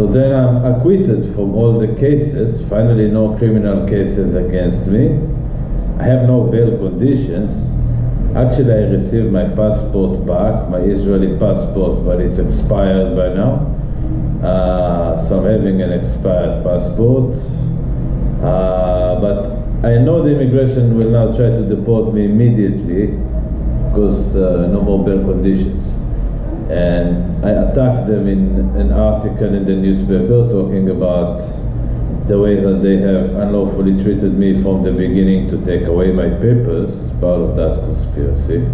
So then I'm acquitted from all the cases, finally no criminal cases against me. I have no bail conditions. Actually, I received my passport back, my Israeli passport, but it's expired by now. So I'm having an expired passport. But I know the immigration will now try to deport me immediately because no more bail conditions. And I attacked them in an article in the newspaper talking about the way that they have unlawfully treated me from the beginning to take away my papers as part of that conspiracy.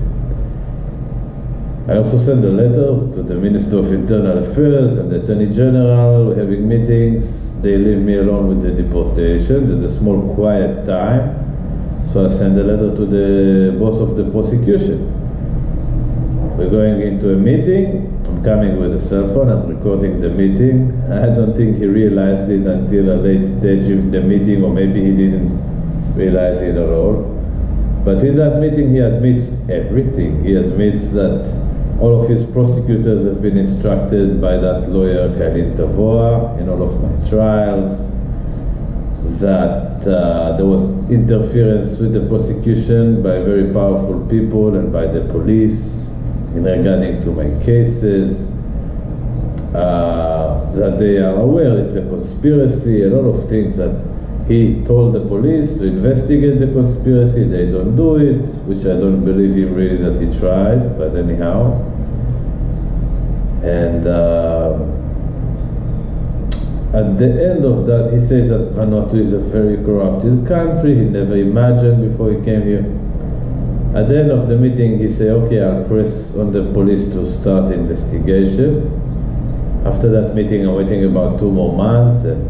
I also sent a letter to the Minister of Internal Affairs and the Attorney General. We're having meetings. They leave me alone with the deportation. There's a small quiet time. So I send a letter to the boss of the prosecution. We're going into a meeting. I'm coming with a cell phone. I'm recording the meeting. I don't think he realized it until a late stage of the meeting, or maybe he didn't realize it at all. But in that meeting, he admits everything. He admits that all of his prosecutors have been instructed by that lawyer, Kailin Tavoa, in all of my trials, that there was interference with the prosecution by very powerful people and by the police in regarding to my cases, that they are aware it's a conspiracy, a lot of things that he told the police to investigate the conspiracy. They don't do it, which I don't believe him really that he tried, but anyhow. And at the end of that, he says that Vanuatu is a very corrupted country. He never imagined before he came here. At the end of the meeting, he said, okay, I'll press on the police to start investigation. After that meeting, I'm waiting about 2 more months. And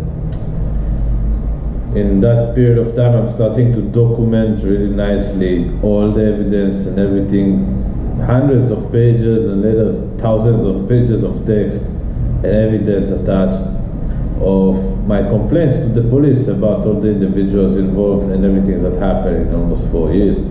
in that period of time, I'm starting to document really nicely all the evidence and everything, hundreds of pages and later thousands of pages of text and evidence attached of my complaints to the police about all the individuals involved and everything that happened in almost 4 years.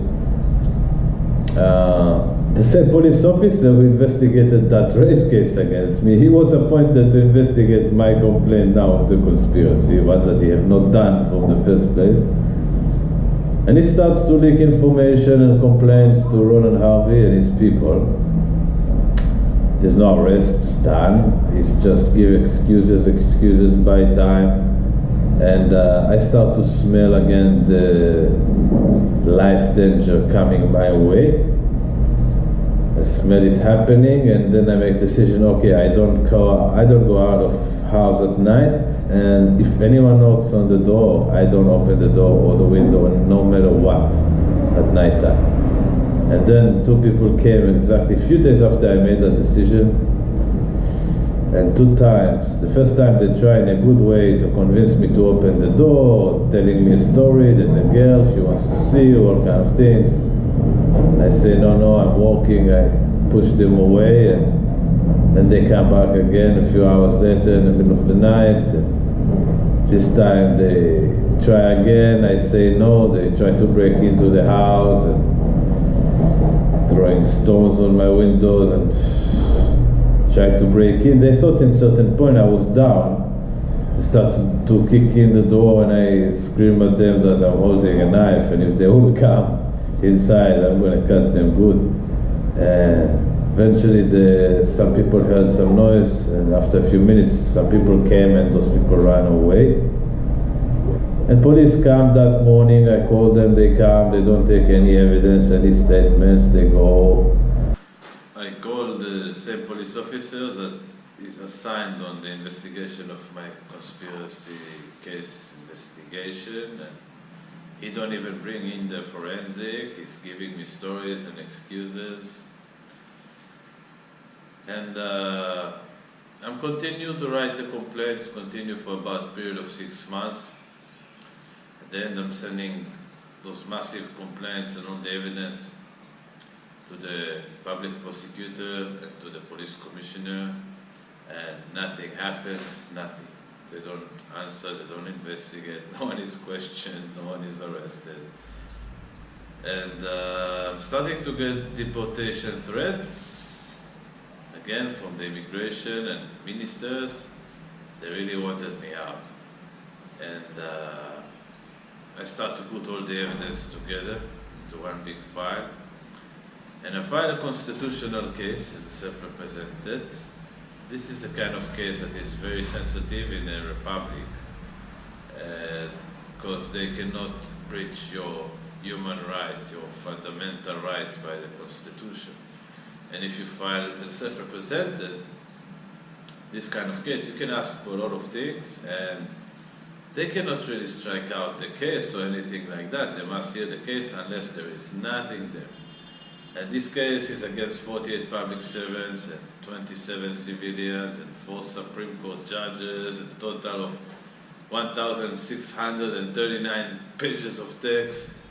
The same police officer who investigated that rape case against me, he was appointed to investigate my complaint now of the conspiracy, what that he had not done from the first place. And he starts to leak information and complaints to Ronan Harvey and his people. There's no arrests done. He's just give excuses by time. And I start to smell again the life danger coming my way. I smell it happening, and then I make decision. Okay, I don't go out of house at night, and if anyone knocks on the door, I don't open the door or the window, no matter what, at night time. And then 2 people came exactly a few days after I made that decision, and 2 times. The first time they tried in a good way to convince me to open the door, telling me a story. There's a girl, she wants to see you, all kind of things. I say, no, I'm walking. I push them away, and then they come back again a few hours later in the middle of the night. And this time they try again. I say no. They try to break into the house and throwing stones on my windows and trying to break in. They thought in certain point I was down. They started to kick in the door, and I scream at them that I'm holding a knife, and if they will come inside, I'm going to cut them good. And eventually some people heard some noise, and after a few minutes some people came and those people ran away. And police come that morning. I call them, they come, they don't take any evidence, any statements, they go. I call the same police officer that is assigned on the investigation of my conspiracy case investigation, and he don't even bring in the forensic. He's giving me stories and excuses. And I'm continue to write the complaints, continue for about a period of 6 months. At the end, I'm sending those massive complaints and all the evidence to the public prosecutor and to the police commissioner, and nothing happens, nothing. They don't answer, they don't investigate, no one is questioned, no one is arrested. And I'm starting to get deportation threats, again from the immigration and ministers. They really wanted me out. And I started to put all the evidence together into one big file. And I filed a constitutional case as a self-represented. This is a kind of case that is very sensitive in a republic, because they cannot breach your human rights, your fundamental rights by the Constitution. And if you file a self-represented, this kind of case, you can ask for a lot of things, and they cannot really strike out the case or anything like that. They must hear the case unless there is nothing there. And this case is against 48 public servants and 27 civilians and 4 Supreme Court judges, a total of 1,639 pages of text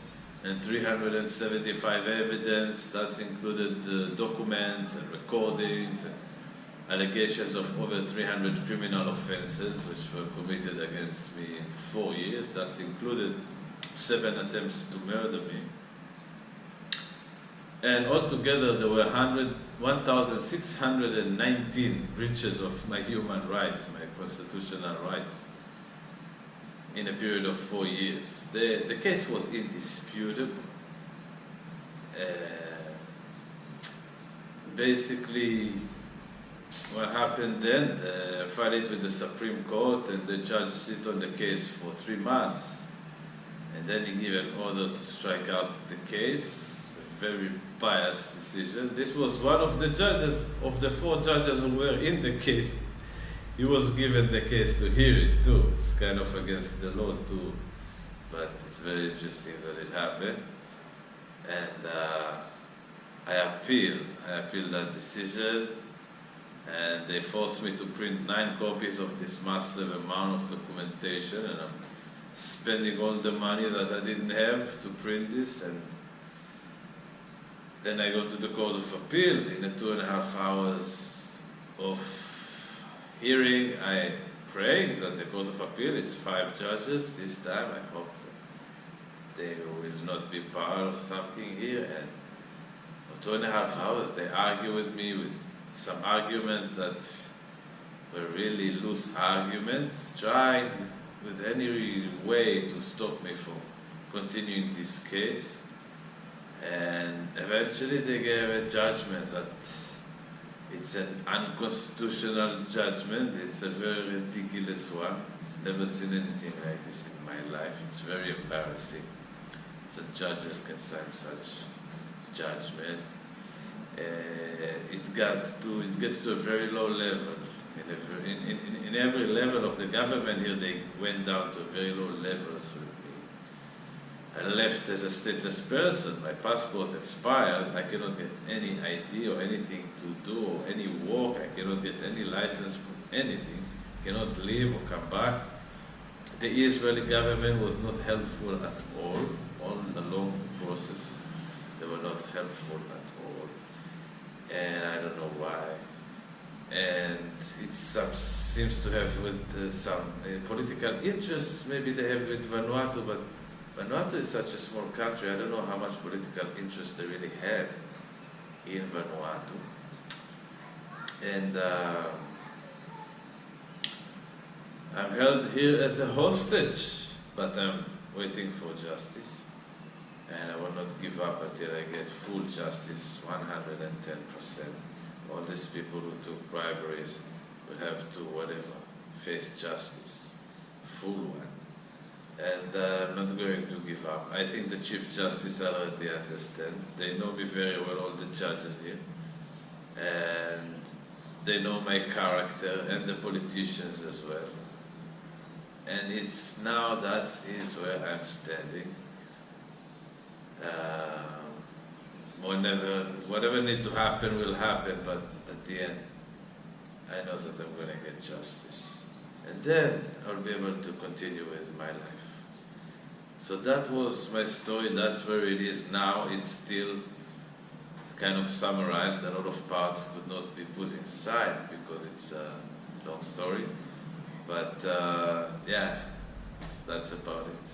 and 375 evidence. That included documents and recordings and allegations of over 300 criminal offenses which were committed against me in 4 years. That included 7 attempts to murder me. And altogether there were 1,619 breaches of my human rights, my constitutional rights, in a period of 4 years. The case was indisputable. Basically, what happened then, I filed it with the Supreme Court, and the judge sit on the case for 3 months. And then he gave an order to strike out the case. Very biased decision. This was one of the judges, of the 4 judges who were in the case. He was given the case to hear it too. It's kind of against the law too, but it's very interesting that it happened. And I appealed that decision, and they forced me to print 9 copies of this massive amount of documentation, and I'm spending all the money that I didn't have to print this. And then I go to the Court of Appeal. In the 2.5 hours of hearing, I pray that the Court of Appeal is 5 judges this time. I hope that they will not be part of something here. And for 2.5 hours, they argue with me with some arguments that were really loose arguments, trying with any way to stop me from continuing this case. And eventually they gave a judgment that it's an unconstitutional judgment. It's a very ridiculous one. Never seen anything like this in my life. It's very embarrassing that judges can sign such judgment. It gets to a very low level. In every level of the government here, they went down to very low levels with me. I left as a stateless person. My passport expired. I cannot get any ID or anything to do or any work. I cannot get any license for anything. Cannot leave or come back. The Israeli government was not helpful at all along the process. They were not helpful at all. And I don't know why. And it seems to have with some political interests. Maybe they have with Vanuatu, but Vanuatu is such a small country. I don't know how much political interest they really have in Vanuatu. And I'm held here as a hostage, but I'm waiting for justice. And I will not give up until I get full justice, 110%. All these people who took briberies will have to, face justice, full one. And I'm not going to give up. I think the Chief Justice already understand. They know me very well, all the judges here. And they know my character and the politicians as well. And it's now that is where I'm standing. Whatever needs to happen will happen, but at the end, I know that I'm going to get justice. And then I'll be able to continue with my life. So that was my story. That's where it is now. It's still kind of summarized. A lot of parts could not be put inside because it's a long story. But yeah, that's about it.